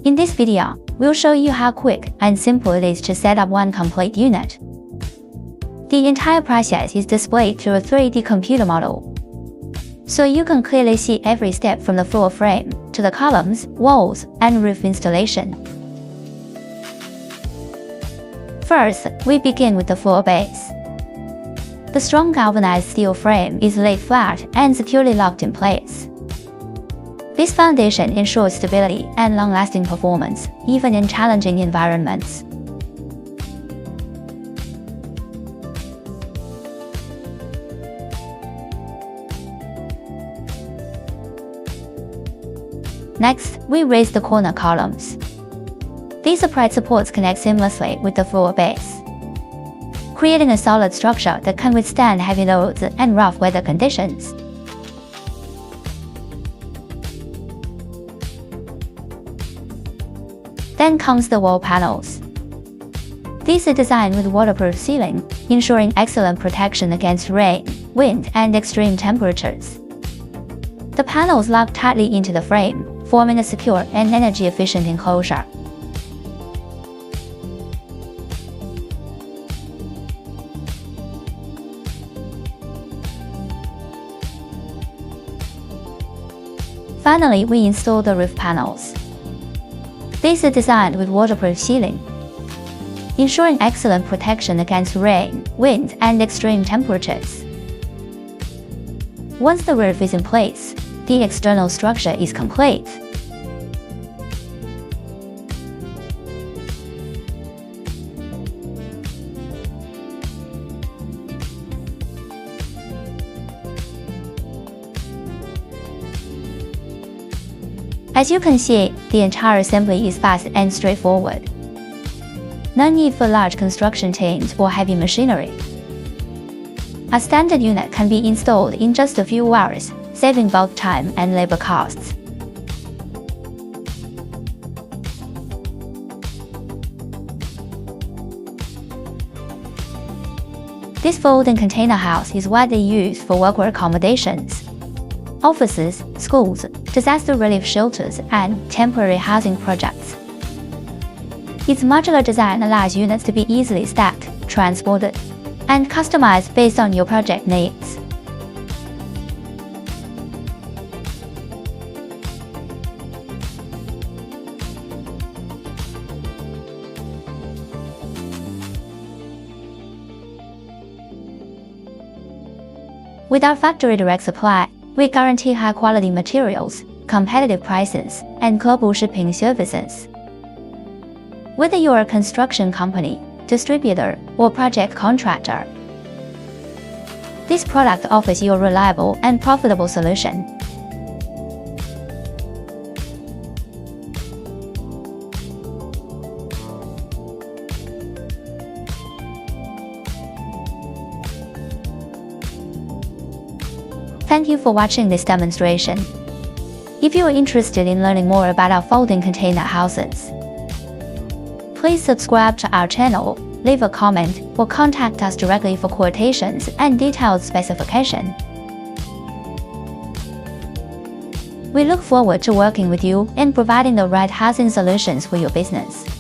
In this video, we'll show you how quick and simple it is to set up one complete unit. The entire process is displayed through a 3D computer model, so you can clearly see every step from the floor frame to the columns, walls, and roof installation. First, we begin with the floor base. The strong galvanized steel frame is laid flat and securely locked in place. This foundation ensures stability and long-lasting performance, even in challenging environments. Next, we raise the corner columns. These upright supports connect seamlessly with the floor base, creating a solid structure that can withstand heavy loads and rough weather conditions. Then comes the wall panels. These are designed with waterproof sealing, ensuring excellent protection against rain, wind, and extreme temperatures. The panels lock tightly into the frame, forming a secure and energy-efficient enclosure. Finally, we install the roof panels. These are designed with waterproof sealing, ensuring excellent protection against rain, wind, and extreme temperatures. Once the roof is in place, the external structure is complete. As you can see, the entire assembly is fast and straightforward. No need for large construction teams or heavy machinery. A standard unit can be installed in just a few hours, saving both time and labor costs. This folding container house is widely used for workwear accommodations, offices, schools, disaster relief shelters, and temporary housing projects. Its modular design allows units to be easily stacked, transported, and customized based on your project needs. With our factory direct supply, we guarantee high-quality materials, competitive prices, and global shipping services. Whether you're a construction company, distributor, or project contractor, this product offers you a reliable and profitable solution. Thank you for watching this demonstration. If you are interested in learning more about our folding container houses, please subscribe to our channel, leave a comment, or contact us directly for quotations and detailed specification. We look forward to working with you and providing the right housing solutions for your business.